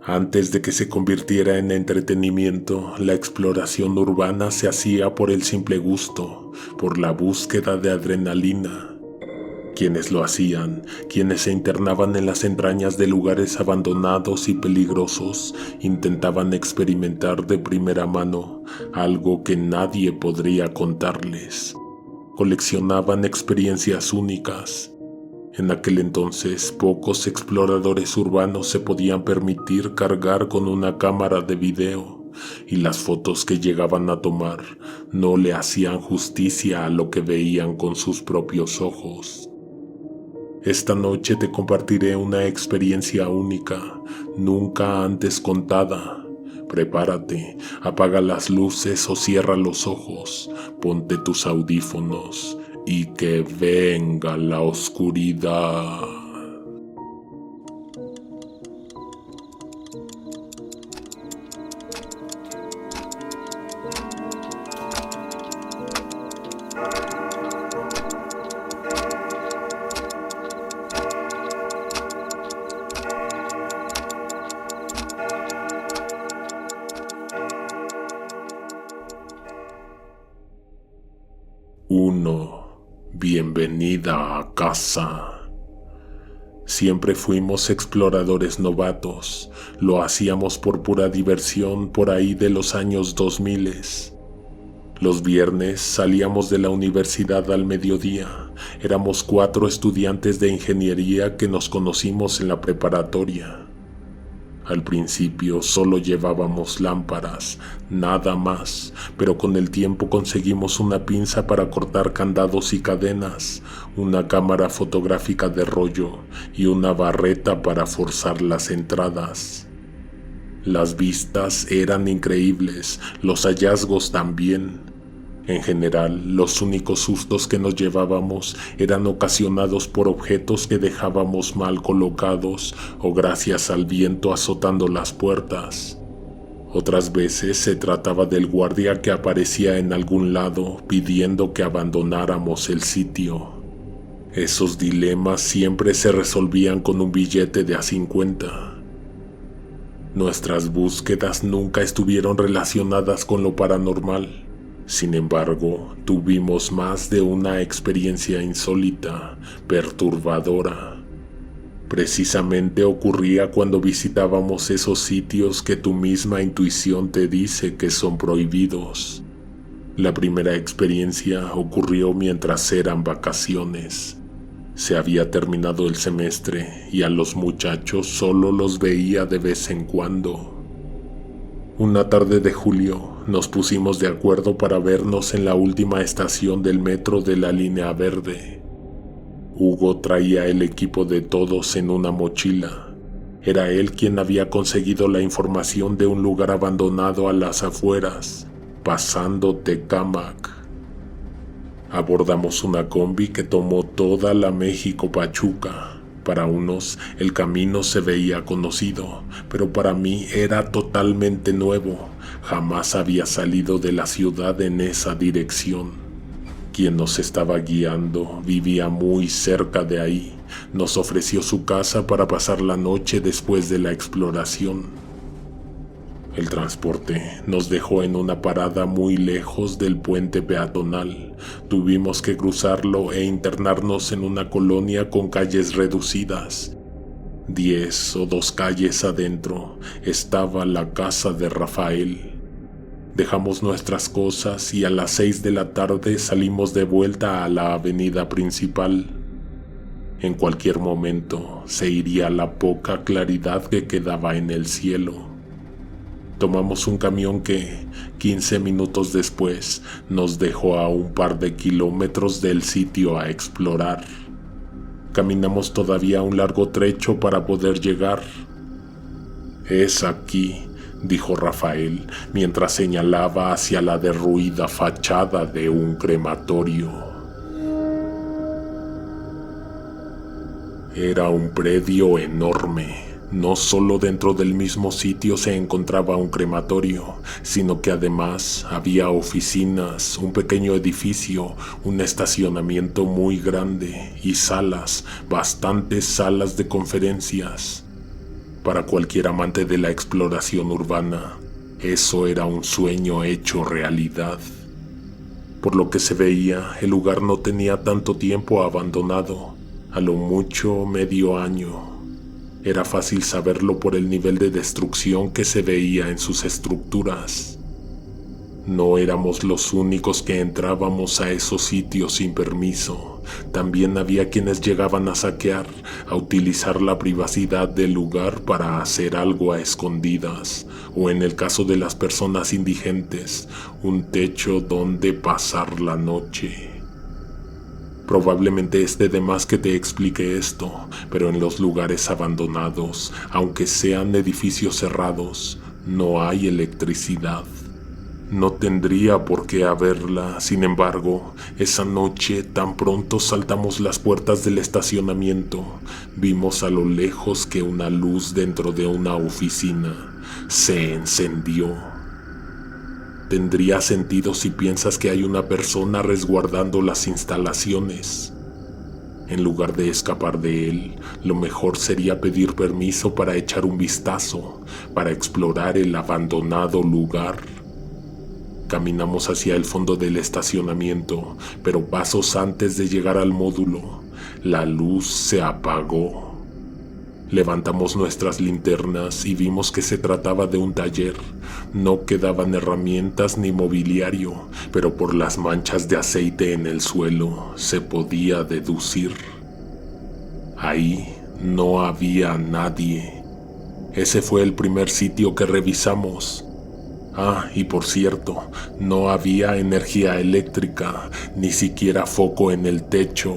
Antes de que se convirtiera en entretenimiento, la exploración urbana se hacía por el simple gusto, por la búsqueda de adrenalina. Quienes lo hacían, quienes se internaban en las entrañas de lugares abandonados y peligrosos, intentaban experimentar de primera mano algo que nadie podría contarles. Coleccionaban experiencias únicas. En aquel entonces, pocos exploradores urbanos se podían permitir cargar con una cámara de video, y las fotos que llegaban a tomar no le hacían justicia a lo que veían con sus propios ojos. Esta noche te compartiré una experiencia única, nunca antes contada. Prepárate, apaga las luces o cierra los ojos, ponte tus audífonos y que venga la oscuridad. Bienvenida a casa. Siempre fuimos exploradores novatos, lo hacíamos por pura diversión por ahí de los años 2000. Los viernes salíamos de la universidad al mediodía, éramos 4 estudiantes de ingeniería que nos conocimos en la preparatoria. Al principio solo llevábamos lámparas, nada más, pero con el tiempo conseguimos una pinza para cortar candados y cadenas, una cámara fotográfica de rollo y una barreta para forzar las entradas. Las vistas eran increíbles, los hallazgos también. En general, los únicos sustos que nos llevábamos eran ocasionados por objetos que dejábamos mal colocados o gracias al viento azotando las puertas. Otras veces se trataba del guardia que aparecía en algún lado pidiendo que abandonáramos el sitio. Esos dilemas siempre se resolvían con un billete de a 50. Nuestras búsquedas nunca estuvieron relacionadas con lo paranormal. Sin embargo, tuvimos más de una experiencia insólita, perturbadora. Precisamente ocurría cuando visitábamos esos sitios que tu misma intuición te dice que son prohibidos. La primera experiencia ocurrió mientras eran vacaciones. Se había terminado el semestre y a los muchachos solo los veía de vez en cuando. Una tarde de julio nos pusimos de acuerdo para vernos en la última estación del metro de la línea verde. Hugo traía el equipo de todos en una mochila. Era él quien había conseguido la información de un lugar abandonado a las afueras, pasando Tecámac. Abordamos una combi que tomó toda la México-Pachuca. Para unos, el camino se veía conocido, pero para mí era totalmente nuevo. Jamás había salido de la ciudad en esa dirección. Quien nos estaba guiando vivía muy cerca de ahí. Nos ofreció su casa para pasar la noche después de la exploración. El transporte nos dejó en una parada muy lejos del puente peatonal. Tuvimos que cruzarlo e internarnos en una colonia con calles reducidas. 10 o 2 calles adentro estaba la casa de Rafael. Dejamos nuestras cosas y a las 6 de la tarde salimos de vuelta a la avenida principal. En cualquier momento se iría la poca claridad que quedaba en el cielo. Tomamos un camión que, 15 minutos después, nos dejó a un par de kilómetros del sitio a explorar. Caminamos todavía un largo trecho para poder llegar. «Es aquí», dijo Rafael, mientras señalaba hacia la derruida fachada de un crematorio. Era un predio enorme. No solo dentro del mismo sitio se encontraba un crematorio, sino que además había oficinas, un pequeño edificio, un estacionamiento muy grande y salas, bastantes salas de conferencias. Para cualquier amante de la exploración urbana, eso era un sueño hecho realidad. Por lo que se veía, el lugar no tenía tanto tiempo abandonado, a lo mucho medio año. Era fácil saberlo por el nivel de destrucción que se veía en sus estructuras. No éramos los únicos que entrábamos a esos sitios sin permiso. También había quienes llegaban a saquear, a utilizar la privacidad del lugar para hacer algo a escondidas, o en el caso de las personas indigentes, un techo donde pasar la noche. Probablemente esté de más que te explique esto, pero en los lugares abandonados, aunque sean edificios cerrados, no hay electricidad. No tendría por qué haberla. Sin embargo, esa noche, tan pronto saltamos las puertas del estacionamiento, vimos a lo lejos que una luz dentro de una oficina se encendió. Tendría sentido si piensas que hay una persona resguardando las instalaciones. En lugar de escapar de él, lo mejor sería pedir permiso para echar un vistazo, para explorar el abandonado lugar. Caminamos hacia el fondo del estacionamiento, pero pasos antes de llegar al módulo, la luz se apagó. Levantamos nuestras linternas y vimos que se trataba de un taller. No quedaban herramientas ni mobiliario, pero por las manchas de aceite en el suelo se podía deducir. Ahí no había nadie. Ese fue el primer sitio que revisamos. Y por cierto, no había energía eléctrica, ni siquiera foco en el techo.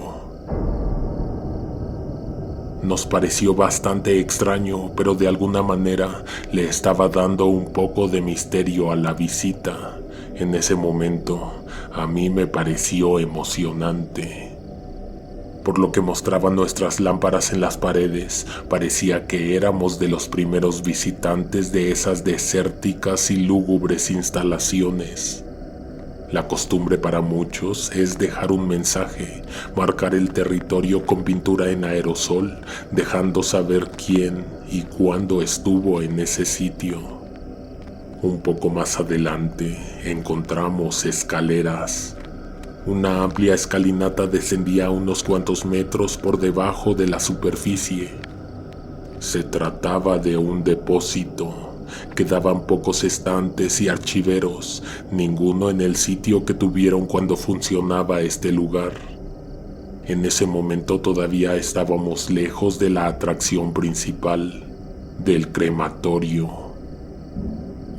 Nos pareció bastante extraño, pero de alguna manera le estaba dando un poco de misterio a la visita. En ese momento, a mí me pareció emocionante. Por lo que mostraban nuestras lámparas en las paredes, parecía que éramos de los primeros visitantes de esas desérticas y lúgubres instalaciones. La costumbre para muchos es dejar un mensaje, marcar el territorio con pintura en aerosol, dejando saber quién y cuándo estuvo en ese sitio. Un poco más adelante encontramos escaleras. Una amplia escalinata descendía unos cuantos metros por debajo de la superficie. Se trataba de un depósito. Quedaban pocos estantes y archiveros, ninguno en el sitio que tuvieron cuando funcionaba este lugar. En ese momento todavía estábamos lejos de la atracción principal, del crematorio.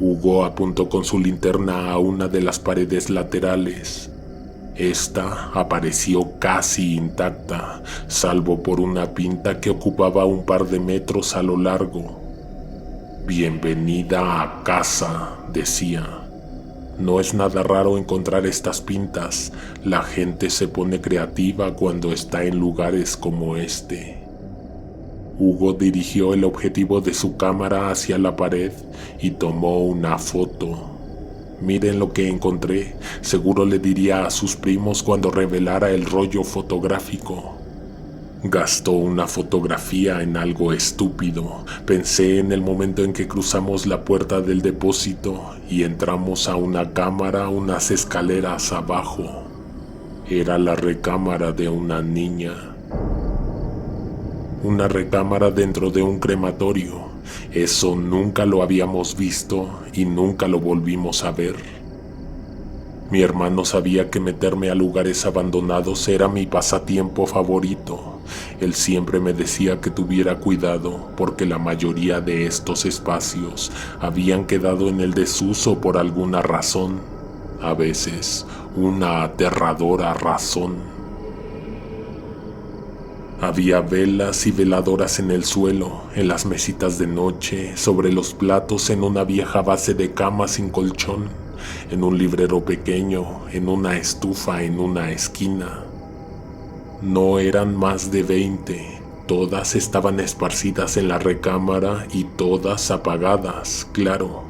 Hugo apuntó con su linterna a una de las paredes laterales. Esta apareció casi intacta, salvo por una pinta que ocupaba un par de metros a lo largo. Bienvenida a casa, decía. No es nada raro encontrar estas pintas. La gente se pone creativa cuando está en lugares como este. Hugo dirigió el objetivo de su cámara hacia la pared y tomó una foto. Miren lo que encontré, seguro le diría a sus primos cuando revelara el rollo fotográfico. Gastó una fotografía en algo estúpido. Pensé en el momento en que cruzamos la puerta del depósito y entramos a una cámara unas escaleras abajo. Era la recámara de una niña. Una recámara dentro de un crematorio. Eso nunca lo habíamos visto y nunca lo volvimos a ver. Mi hermano sabía que meterme a lugares abandonados era mi pasatiempo favorito. Él siempre me decía que tuviera cuidado porque la mayoría de estos espacios habían quedado en el desuso por alguna razón, a veces una aterradora razón. Había velas y veladoras en el suelo, en las mesitas de noche, sobre los platos, en una vieja base de cama sin colchón, en un librero pequeño, en una estufa en una esquina. No eran más de 20, todas estaban esparcidas en la recámara y todas apagadas, claro.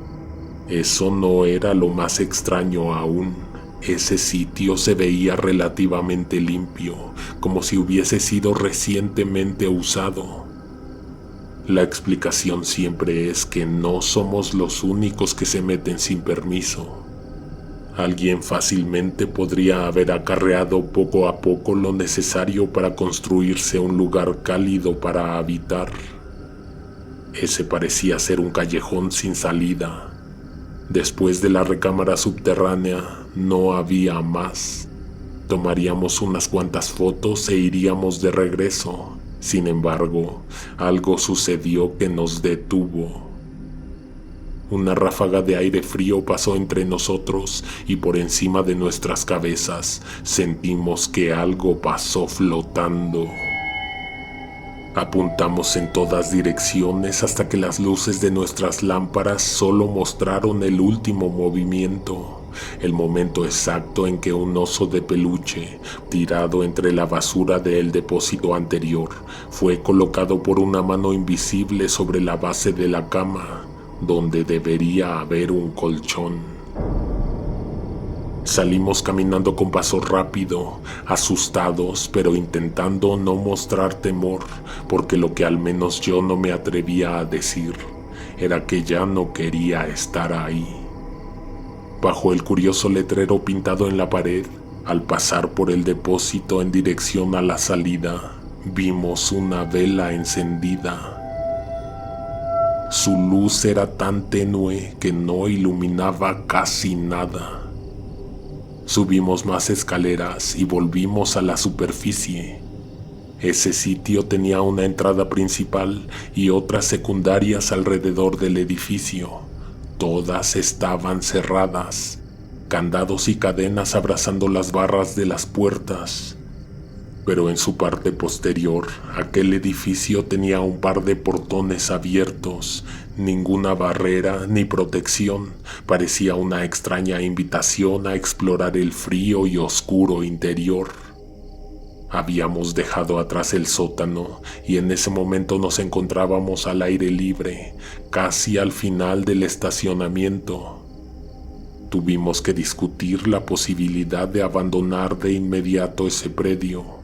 Eso no era lo más extraño aún. Ese sitio se veía relativamente limpio, como si hubiese sido recientemente usado. La explicación siempre es que no somos los únicos que se meten sin permiso. Alguien fácilmente podría haber acarreado poco a poco lo necesario para construirse un lugar cálido para habitar. Ese parecía ser un callejón sin salida. Después de la recámara subterránea no había más. Tomaríamos unas cuantas fotos e iríamos de regreso. Sin embargo, algo sucedió que nos detuvo. Una ráfaga de aire frío pasó entre nosotros y por encima de nuestras cabezas sentimos que algo pasó flotando. Apuntamos en todas direcciones hasta que las luces de nuestras lámparas solo mostraron el último movimiento, el momento exacto en que un oso de peluche, tirado entre la basura del depósito anterior, fue colocado por una mano invisible sobre la base de la cama, donde debería haber un colchón. Salimos caminando con paso rápido, asustados, pero intentando no mostrar temor, porque lo que al menos yo no me atrevía a decir era que ya no quería estar ahí. Bajo el curioso letrero pintado en la pared, al pasar por el depósito en dirección a la salida, vimos una vela encendida. Su luz era tan tenue que no iluminaba casi nada. Subimos más escaleras y volvimos a la superficie. Ese sitio tenía una entrada principal y otras secundarias alrededor del edificio. Todas estaban cerradas, candados y cadenas abrazando las barras de las puertas. Pero en su parte posterior, aquel edificio tenía un par de portones abiertos. Ninguna barrera ni protección. Parecía una extraña invitación a explorar el frío y oscuro interior. Habíamos dejado atrás el sótano y en ese momento nos encontrábamos al aire libre, casi al final del estacionamiento. Tuvimos que discutir la posibilidad de abandonar de inmediato ese predio.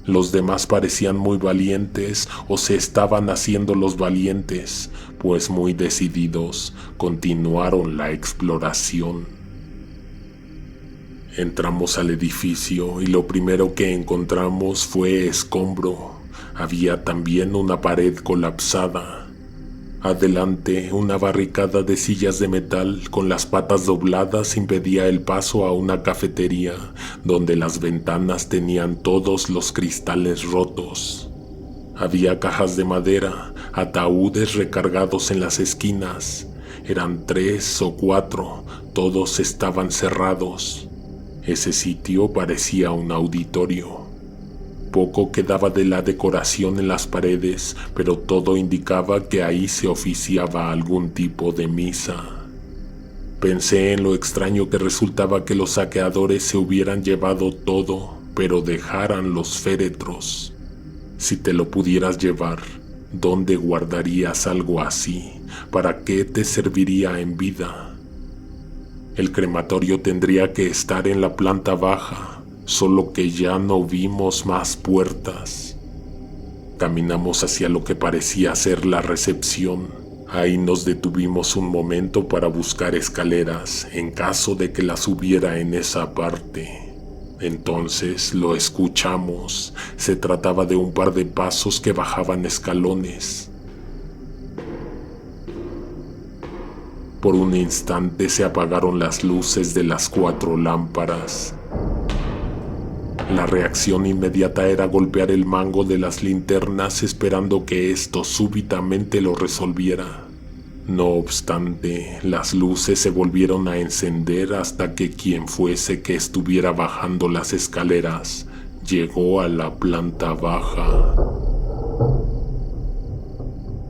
Los demás parecían muy valientes o se estaban haciendo los valientes, pues muy decididos continuaron la exploración. Entramos al edificio y lo primero que encontramos fue escombro. Había también una pared colapsada. Adelante, una barricada de sillas de metal con las patas dobladas impedía el paso a una cafetería donde las ventanas tenían todos los cristales rotos. Había cajas de madera, ataúdes recargados en las esquinas. Eran 3 o 4, todos estaban cerrados. Ese sitio parecía un auditorio. Poco quedaba de la decoración en las paredes, pero todo indicaba que ahí se oficiaba algún tipo de misa. Pensé en lo extraño que resultaba que los saqueadores se hubieran llevado todo, pero dejaran los féretros. Si te lo pudieras llevar, ¿dónde guardarías algo así? ¿Para qué te serviría en vida? El crematorio tendría que estar en la planta baja, solo que ya no vimos más puertas. Caminamos hacia lo que parecía ser la recepción. Ahí nos detuvimos un momento para buscar escaleras en caso de que las hubiera en esa parte. Entonces lo escuchamos. Se trataba de un par de pasos que bajaban escalones. Por un instante se apagaron las luces de las 4 lámparas. La reacción inmediata era golpear el mango de las linternas esperando que esto súbitamente lo resolviera. No obstante, las luces se volvieron a encender hasta que quien fuese que estuviera bajando las escaleras llegó a la planta baja.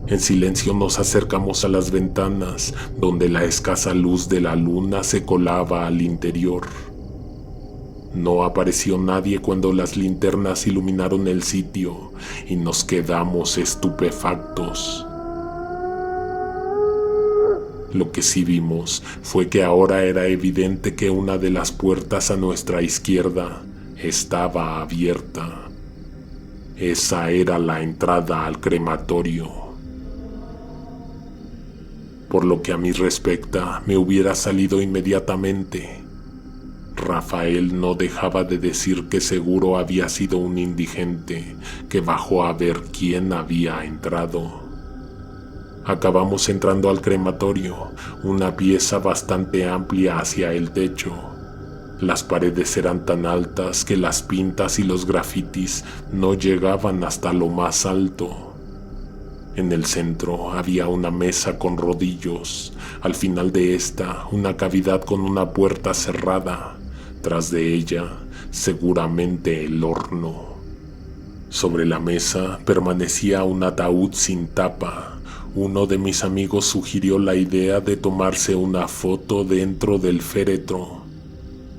En silencio nos acercamos a las ventanas, donde la escasa luz de la luna se colaba al interior. No apareció nadie cuando las linternas iluminaron el sitio y nos quedamos estupefactos. Lo que sí vimos fue que ahora era evidente que una de las puertas a nuestra izquierda estaba abierta. Esa era la entrada al crematorio. Por lo que a mí respecta, me hubiera salido inmediatamente. Rafael no dejaba de decir que seguro había sido un indigente que bajó a ver quién había entrado. Acabamos entrando al crematorio, una pieza bastante amplia hacia el techo. Las paredes eran tan altas que las pintas y los grafitis no llegaban hasta lo más alto. En el centro había una mesa con rodillos, al final de esta una cavidad con una puerta cerrada, tras de ella seguramente el horno. Sobre la mesa permanecía un ataúd sin tapa. Uno de mis amigos sugirió la idea de tomarse una foto dentro del féretro.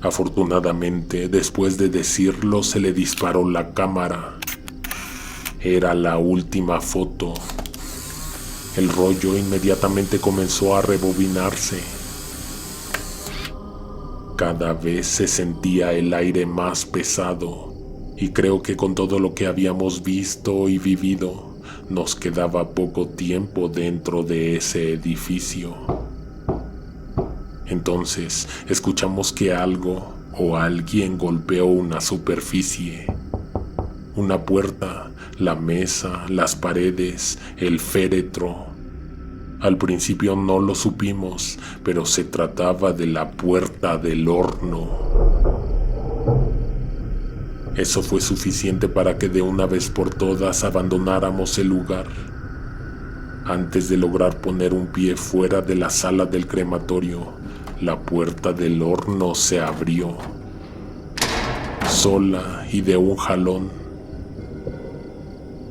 Afortunadamente, después de decirlo, se le disparó la cámara. Era la última foto. El rollo inmediatamente comenzó a rebobinarse. Cada vez se sentía el aire más pesado, y creo que con todo lo que habíamos visto y vivido, nos quedaba poco tiempo dentro de ese edificio. Entonces escuchamos que algo o alguien golpeó una superficie. Una puerta, la mesa, las paredes, el féretro. Al principio no lo supimos, pero se trataba de la puerta del horno. Eso fue suficiente para que de una vez por todas abandonáramos el lugar. Antes de lograr poner un pie fuera de la sala del crematorio, la puerta del horno se abrió, sola y de un jalón.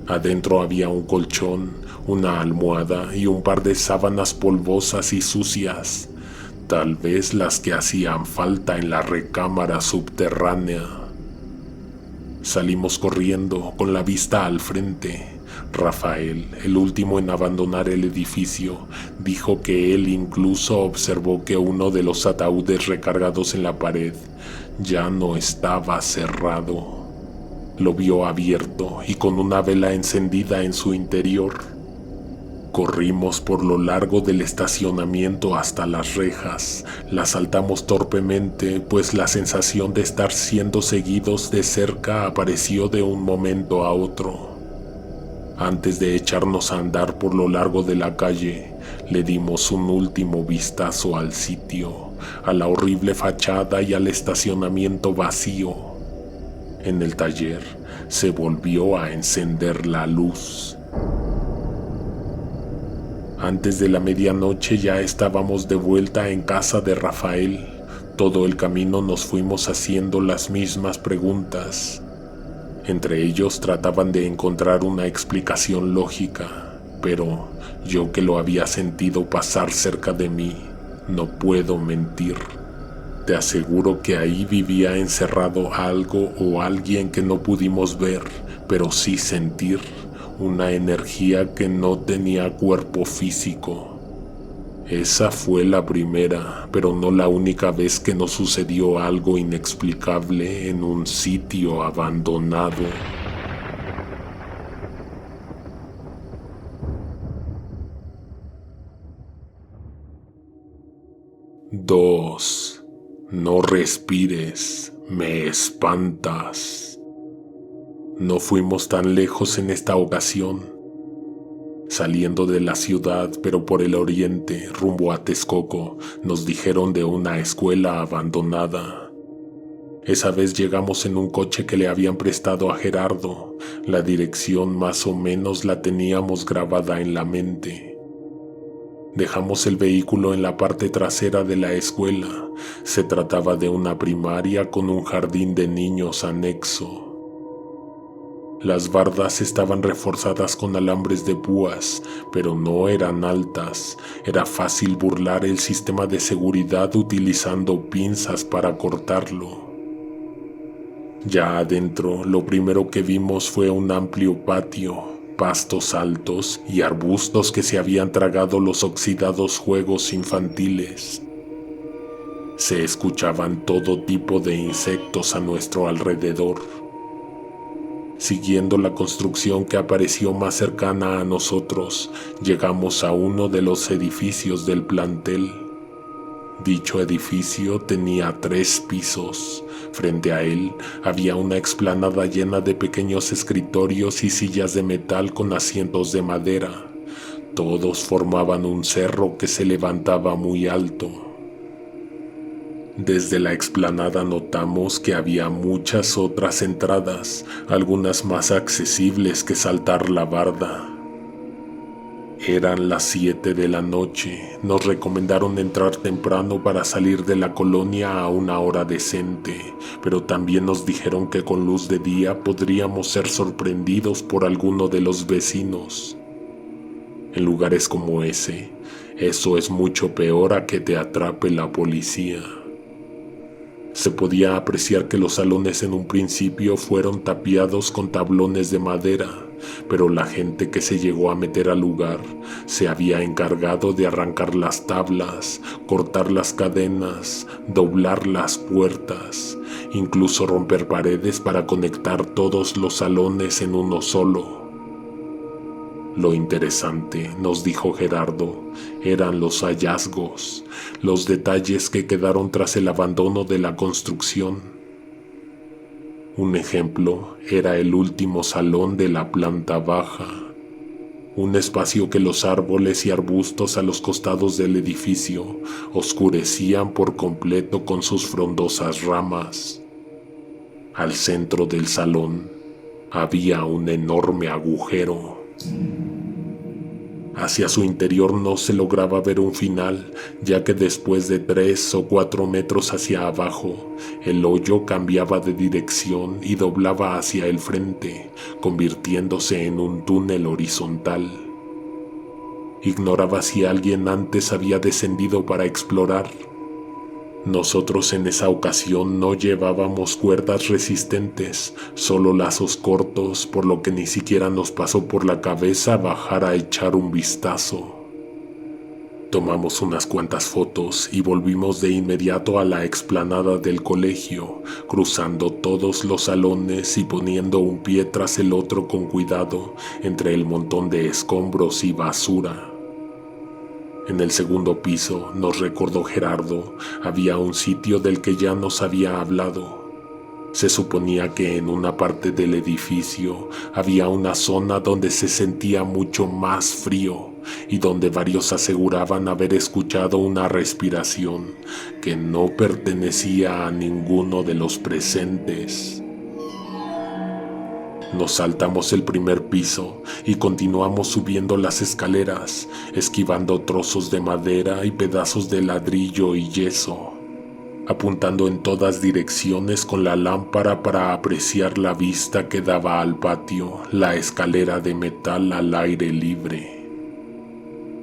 Adentro había un colchón, una almohada y un par de sábanas polvosas y sucias, tal vez las que hacían falta en la recámara subterránea. Salimos corriendo con la vista al frente. Rafael, el último en abandonar el edificio, dijo que él incluso observó que uno de los ataúdes recargados en la pared ya no estaba cerrado. Lo vio abierto y con una vela encendida en su interior. Corrimos por lo largo del estacionamiento hasta las rejas. Las saltamos torpemente, pues la sensación de estar siendo seguidos de cerca apareció de un momento a otro. Antes de echarnos a andar por lo largo de la calle, le dimos un último vistazo al sitio, a la horrible fachada y al estacionamiento vacío. En el taller se volvió a encender la luz. Antes de la medianoche ya estábamos de vuelta en casa de Rafael. Todo el camino nos fuimos haciendo las mismas preguntas. Entre ellos trataban de encontrar una explicación lógica, pero yo que lo había sentido pasar cerca de mí, no puedo mentir. Te aseguro que ahí vivía encerrado algo o alguien que no pudimos ver, pero sí sentir, una energía que no tenía cuerpo físico. Esa fue la primera, pero no la única vez que nos sucedió algo inexplicable en un sitio abandonado. Dos. No respires, me espantas. No fuimos tan lejos en esta ocasión. Saliendo de la ciudad, pero por el oriente, rumbo a Texcoco, nos dijeron de una escuela abandonada. Esa vez llegamos en un coche que le habían prestado a Gerardo. La dirección más o menos la teníamos grabada en la mente. Dejamos el vehículo en la parte trasera de la escuela. Se trataba de una primaria con un jardín de niños anexo. Las bardas estaban reforzadas con alambres de púas, pero no eran altas. Era fácil burlar el sistema de seguridad utilizando pinzas para cortarlo. Ya adentro, lo primero que vimos fue un amplio patio, pastos altos y arbustos que se habían tragado los oxidados juegos infantiles. Se escuchaban todo tipo de insectos a nuestro alrededor. Siguiendo la construcción que apareció más cercana a nosotros, llegamos a uno de los edificios del plantel. Dicho edificio tenía 3 pisos. Frente a él había una explanada llena de pequeños escritorios y sillas de metal con asientos de madera. Todos formaban un cerro que se levantaba muy alto. Desde la explanada notamos que había muchas otras entradas, algunas más accesibles que saltar la barda. Eran las 7 de la noche. Nos recomendaron entrar temprano para salir de la colonia a una hora decente, pero también nos dijeron que con luz de día podríamos ser sorprendidos por alguno de los vecinos. En lugares como ese, eso es mucho peor a que te atrape la policía. Se podía apreciar que los salones en un principio fueron tapiados con tablones de madera, pero la gente que se llegó a meter al lugar se había encargado de arrancar las tablas, cortar las cadenas, doblar las puertas, incluso romper paredes para conectar todos los salones en uno solo. Lo interesante, nos dijo Gerardo, eran los hallazgos, los detalles que quedaron tras el abandono de la construcción. Un ejemplo era el último salón de la planta baja, un espacio que los árboles y arbustos a los costados del edificio oscurecían por completo con sus frondosas ramas. Al centro del salón había un enorme agujero. Hacia su interior no se lograba ver un final, ya que después de 3 o 4 metros hacia abajo, el hoyo cambiaba de dirección y doblaba hacia el frente, convirtiéndose en un túnel horizontal. Ignoraba si alguien antes había descendido para explorar. Nosotros en esa ocasión no llevábamos cuerdas resistentes, solo lazos cortos, por lo que ni siquiera nos pasó por la cabeza bajar a echar un vistazo. Tomamos unas cuantas fotos y volvimos de inmediato a la explanada del colegio, cruzando todos los salones y poniendo un pie tras el otro con cuidado entre el montón de escombros y basura. En el segundo piso, nos recordó Gerardo, había un sitio del que ya nos había hablado. Se suponía que en una parte del edificio había una zona donde se sentía mucho más frío y donde varios aseguraban haber escuchado una respiración que no pertenecía a ninguno de los presentes. Nos saltamos el primer piso y continuamos subiendo las escaleras, esquivando trozos de madera y pedazos de ladrillo y yeso, apuntando en todas direcciones con la lámpara para apreciar la vista que daba al patio, la escalera de metal al aire libre.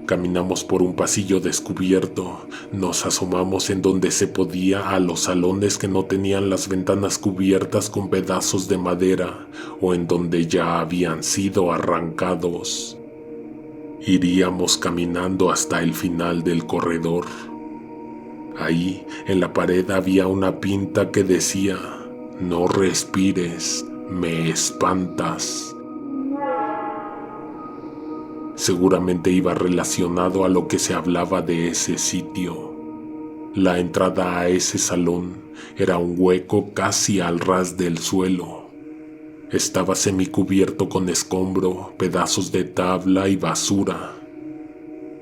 Caminamos por un pasillo descubierto, nos asomamos en donde se podía a los salones que no tenían las ventanas cubiertas con pedazos de madera o en donde ya habían sido arrancados. Iríamos caminando hasta el final del corredor. Ahí, en la pared había una pinta que decía: "No respires, me espantas". Seguramente iba relacionado a lo que se hablaba de ese sitio. La entrada a ese salón era un hueco casi al ras del suelo. Estaba semicubierto con escombro, pedazos de tabla y basura.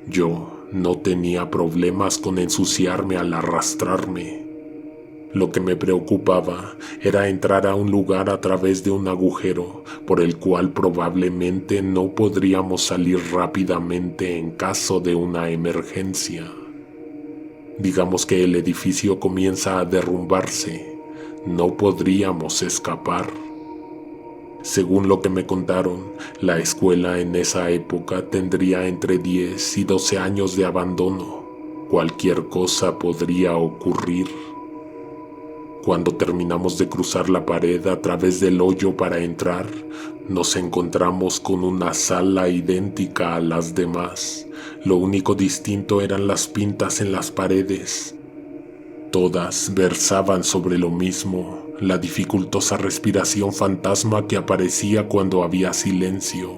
Yo no tenía problemas con ensuciarme al arrastrarme. Lo que me preocupaba era entrar a un lugar a través de un agujero por el cual probablemente no podríamos salir rápidamente en caso de una emergencia. Digamos que el edificio comienza a derrumbarse, no podríamos escapar. Según lo que me contaron, la escuela en esa época tendría entre 10 y 12 años de abandono. Cualquier cosa podría ocurrir. Cuando terminamos de cruzar la pared a través del hoyo para entrar, nos encontramos con una sala idéntica a las demás. Lo único distinto eran las pintas en las paredes. Todas versaban sobre lo mismo, la dificultosa respiración fantasma que aparecía cuando había silencio.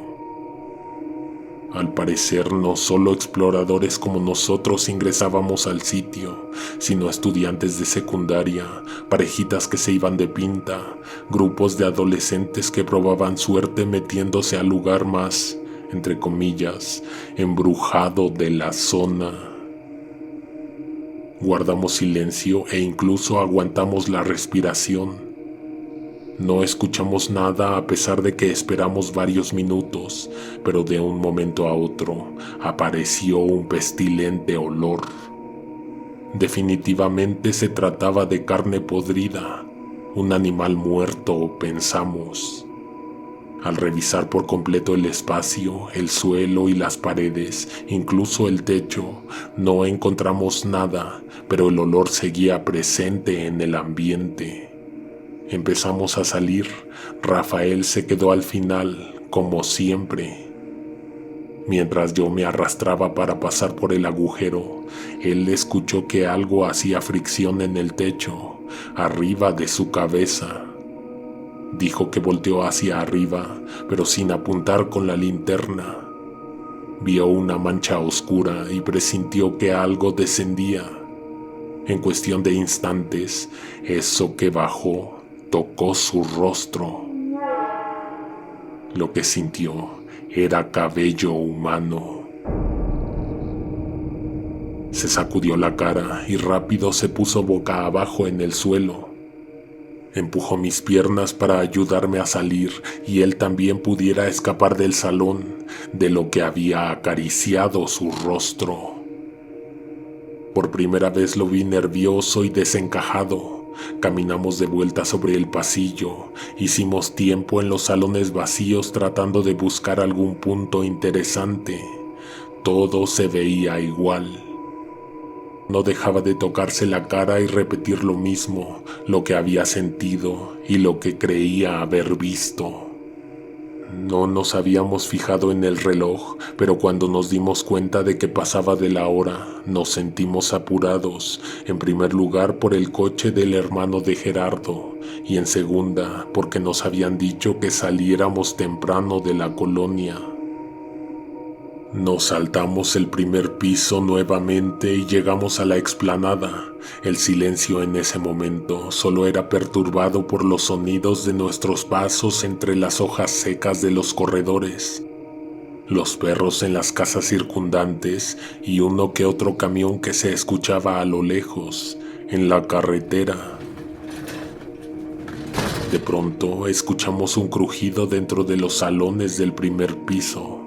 Al parecer, no solo exploradores como nosotros ingresábamos al sitio, sino estudiantes de secundaria, parejitas que se iban de pinta, grupos de adolescentes que probaban suerte metiéndose al lugar más, entre comillas, embrujado de la zona. Guardamos silencio e incluso aguantamos la respiración. No escuchamos nada a pesar de que esperamos varios minutos, pero de un momento a otro apareció un pestilente olor. Definitivamente se trataba de carne podrida, un animal muerto, pensamos. Al revisar por completo el espacio, el suelo y las paredes, incluso el techo, no encontramos nada, pero el olor seguía presente en el ambiente. Empezamos a salir. Rafael se quedó al final, como siempre. Mientras yo me arrastraba para pasar por el agujero, él escuchó que algo hacía fricción en el techo, arriba de su cabeza. Dijo que volteó hacia arriba, pero sin apuntar con la linterna. Vio una mancha oscura y presintió que algo descendía. En cuestión de instantes, eso que bajó tocó su rostro. Lo que sintió era cabello humano. Se sacudió la cara y rápido se puso boca abajo en el suelo. Empujó mis piernas para ayudarme a salir y él también pudiera escapar del salón, de lo que había acariciado su rostro. Por primera vez lo vi nervioso y desencajado. Caminamos de vuelta sobre el pasillo, hicimos tiempo en los salones vacíos tratando de buscar algún punto interesante. Todo se veía igual. No dejaba de tocarse la cara y repetir lo mismo, lo que había sentido y lo que creía haber visto. No nos habíamos fijado en el reloj, pero cuando nos dimos cuenta de que pasaba de la hora, nos sentimos apurados, en primer lugar por el coche del hermano de Gerardo, y en segunda porque nos habían dicho que saliéramos temprano de la colonia. Nos saltamos el primer piso nuevamente y llegamos a la explanada. El silencio en ese momento solo era perturbado por los sonidos de nuestros pasos entre las hojas secas de los corredores, los perros en las casas circundantes y uno que otro camión que se escuchaba a lo lejos, en la carretera. De pronto escuchamos un crujido dentro de los salones del primer piso.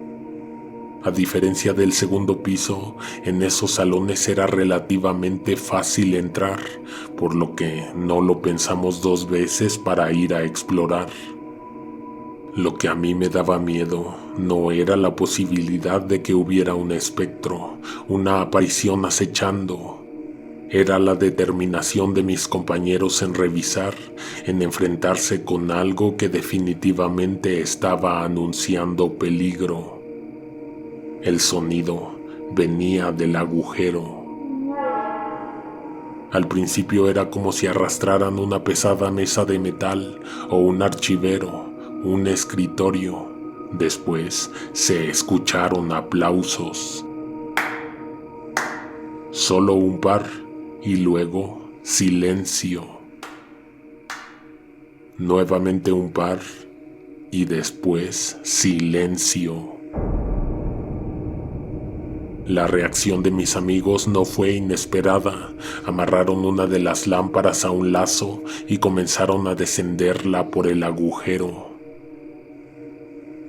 A diferencia del segundo piso, en esos salones era relativamente fácil entrar, por lo que no lo pensamos dos veces para ir a explorar. Lo que a mí me daba miedo no era la posibilidad de que hubiera un espectro, una aparición acechando. Era la determinación de mis compañeros en revisar, en enfrentarse con algo que definitivamente estaba anunciando peligro. El sonido venía del agujero. Al principio era como si arrastraran una pesada mesa de metal o un archivero, un escritorio. Después se escucharon aplausos. Solo un par y luego silencio. Nuevamente un par y después silencio. La reacción de mis amigos no fue inesperada. Amarraron una de las lámparas a un lazo y comenzaron a descenderla por el agujero.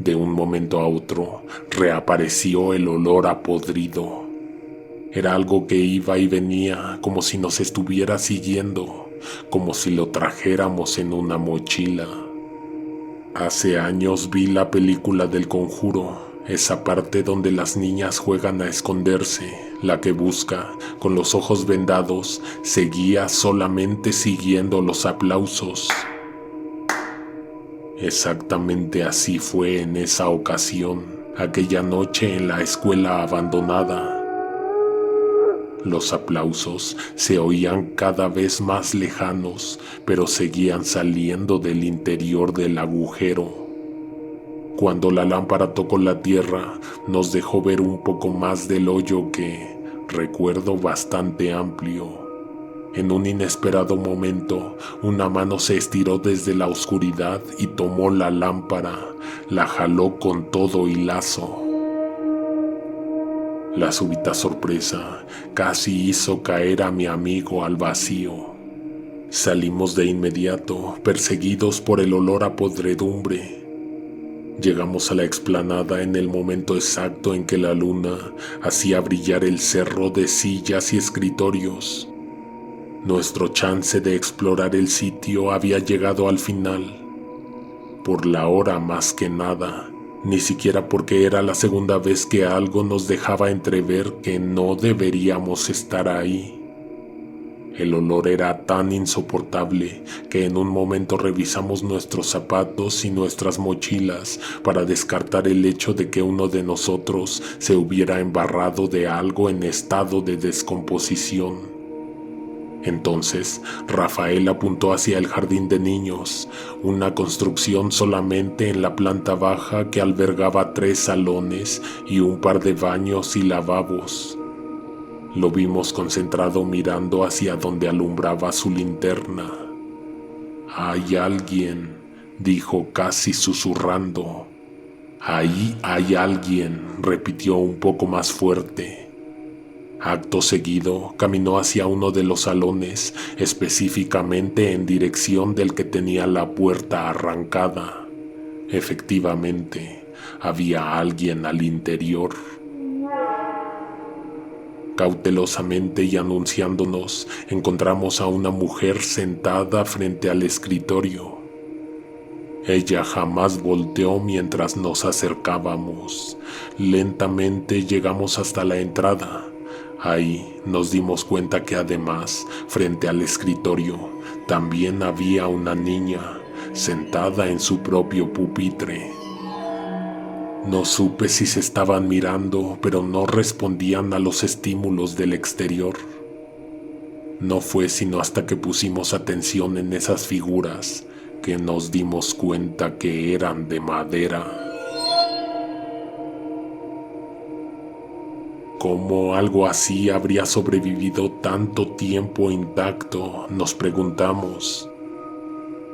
De un momento a otro, reapareció el olor a podrido. Era algo que iba y venía, como si nos estuviera siguiendo, como si lo trajéramos en una mochila. Hace años vi la película del Conjuro. Esa parte donde las niñas juegan a esconderse, la que busca, con los ojos vendados, seguía solamente siguiendo los aplausos. Exactamente así fue en esa ocasión, aquella noche en la escuela abandonada. Los aplausos se oían cada vez más lejanos, pero seguían saliendo del interior del agujero. Cuando la lámpara tocó la tierra, nos dejó ver un poco más del hoyo que, recuerdo, bastante amplio. En un inesperado momento, una mano se estiró desde la oscuridad y tomó la lámpara, la jaló con todo y lazo. La súbita sorpresa casi hizo caer a mi amigo al vacío. Salimos de inmediato, perseguidos por el olor a podredumbre. Llegamos a la explanada en el momento exacto en que la luna hacía brillar el cerro de sillas y escritorios. Nuestro chance de explorar el sitio había llegado al final. Por la hora más que nada, ni siquiera porque era la segunda vez que algo nos dejaba entrever que no deberíamos estar ahí. El olor era tan insoportable que en un momento revisamos nuestros zapatos y nuestras mochilas para descartar el hecho de que uno de nosotros se hubiera embarrado de algo en estado de descomposición. Entonces, Rafael apuntó hacia el jardín de niños, una construcción solamente en la planta baja que albergaba 3 salones y un par de baños y lavabos. Lo vimos concentrado mirando hacia donde alumbraba su linterna. «Hay alguien», dijo casi susurrando. «Ahí hay alguien», repitió un poco más fuerte. Acto seguido, caminó hacia uno de los salones, específicamente en dirección del que tenía la puerta arrancada. Efectivamente, había alguien al interior. Cautelosamente y anunciándonos, encontramos a una mujer sentada frente al escritorio. Ella jamás volteó mientras nos acercábamos. Lentamente llegamos hasta la entrada. Ahí nos dimos cuenta que además, frente al escritorio, también había una niña, sentada en su propio pupitre. No supe si se estaban mirando, pero no respondían a los estímulos del exterior. No fue sino hasta que pusimos atención en esas figuras que nos dimos cuenta que eran de madera. ¿Cómo algo así habría sobrevivido tanto tiempo intacto?, nos preguntamos.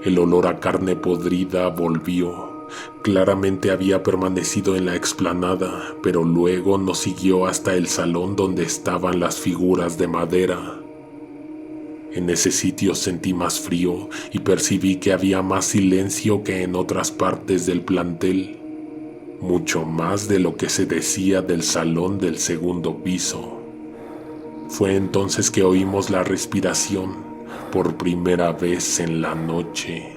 El olor a carne podrida volvió. Claramente había permanecido en la explanada, pero luego nos siguió hasta el salón donde estaban las figuras de madera. En ese sitio sentí más frío y percibí que había más silencio que en otras partes del plantel, mucho más de lo que se decía del salón del segundo piso. Fue entonces que oímos la respiración por primera vez en la noche.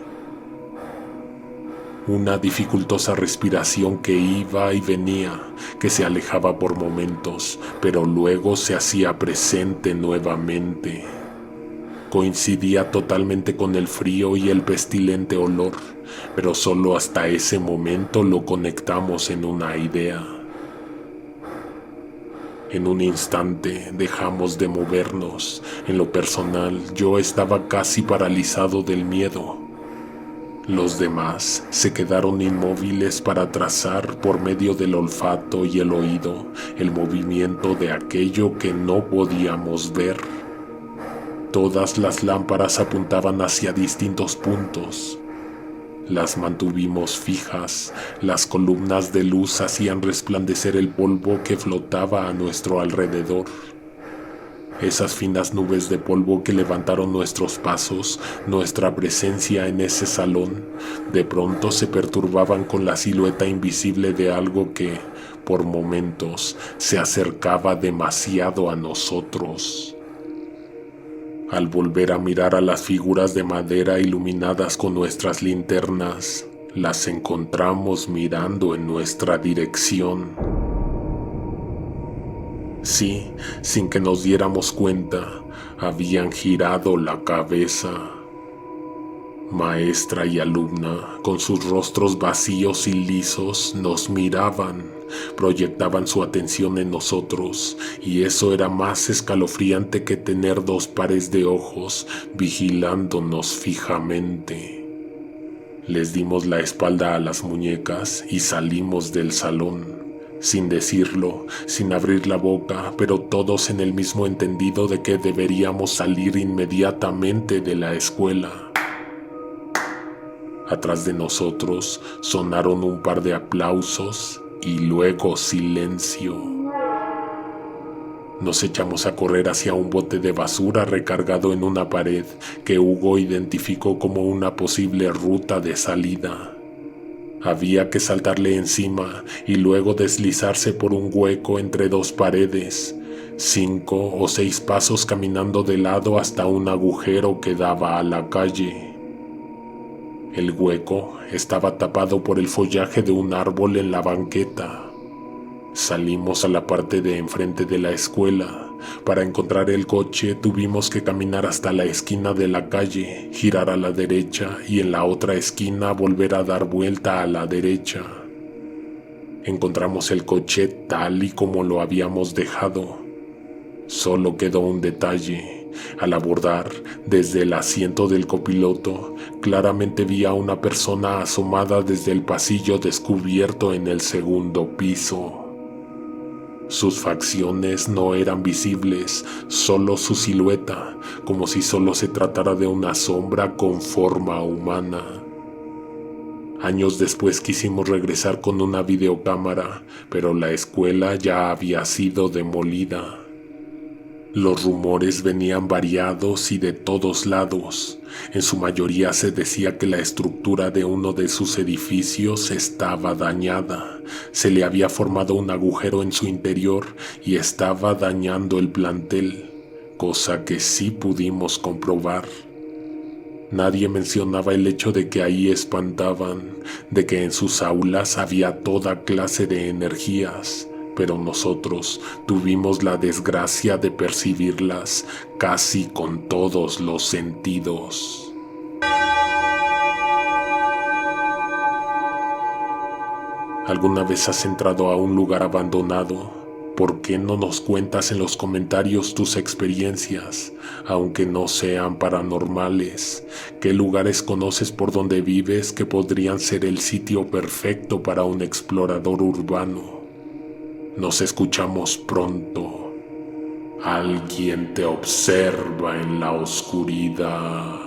Una dificultosa respiración que iba y venía, que se alejaba por momentos, pero luego se hacía presente nuevamente. Coincidía totalmente con el frío y el pestilente olor, pero solo hasta ese momento lo conectamos en una idea. En un instante dejamos de movernos. En lo personal, yo estaba casi paralizado del miedo. Los demás se quedaron inmóviles para trazar por medio del olfato y el oído el movimiento de aquello que no podíamos ver. Todas las lámparas apuntaban hacia distintos puntos. Las mantuvimos fijas, las columnas de luz hacían resplandecer el polvo que flotaba a nuestro alrededor. Esas finas nubes de polvo que levantaron nuestros pasos, nuestra presencia en ese salón, de pronto se perturbaban con la silueta invisible de algo que, por momentos, se acercaba demasiado a nosotros. Al volver a mirar a las figuras de madera iluminadas con nuestras linternas, las encontramos mirando en nuestra dirección. Sí, sin que nos diéramos cuenta, habían girado la cabeza. Maestra y alumna, con sus rostros vacíos y lisos, nos miraban, proyectaban su atención en nosotros, y eso era más escalofriante que tener dos pares de ojos vigilándonos fijamente. Les dimos la espalda a las muñecas y salimos del salón, sin decirlo, sin abrir la boca, pero todos en el mismo entendido de que deberíamos salir inmediatamente de la escuela. Atrás de nosotros sonaron un par de aplausos y luego silencio. Nos echamos a correr hacia un bote de basura recargado en una pared que Hugo identificó como una posible ruta de salida. Había que saltarle encima y luego deslizarse por un hueco entre dos paredes, 5 o 6 pasos caminando de lado hasta un agujero que daba a la calle. El hueco estaba tapado por el follaje de un árbol en la banqueta. Salimos a la parte de enfrente de la escuela. Para encontrar el coche tuvimos que caminar hasta la esquina de la calle, girar a la derecha y en la otra esquina volver a dar vuelta a la derecha. Encontramos el coche tal y como lo habíamos dejado. Solo quedó un detalle. Al abordar desde el asiento del copiloto, claramente vi a una persona asomada desde el pasillo descubierto en el segundo piso. Sus facciones no eran visibles, solo su silueta, como si solo se tratara de una sombra con forma humana. Años después quisimos regresar con una videocámara, pero la escuela ya había sido demolida. Los rumores venían variados y de todos lados. En su mayoría se decía que la estructura de uno de sus edificios estaba dañada. Se le había formado un agujero en su interior y estaba dañando el plantel, cosa que sí pudimos comprobar. Nadie mencionaba el hecho de que ahí espantaban, de que en sus aulas había toda clase de energías, pero nosotros tuvimos la desgracia de percibirlas casi con todos los sentidos. ¿Alguna vez has entrado a un lugar abandonado? ¿Por qué no nos cuentas en los comentarios tus experiencias, aunque no sean paranormales? ¿Qué lugares conoces por donde vives que podrían ser el sitio perfecto para un explorador urbano? Nos escuchamos pronto. Alguien te observa en la oscuridad.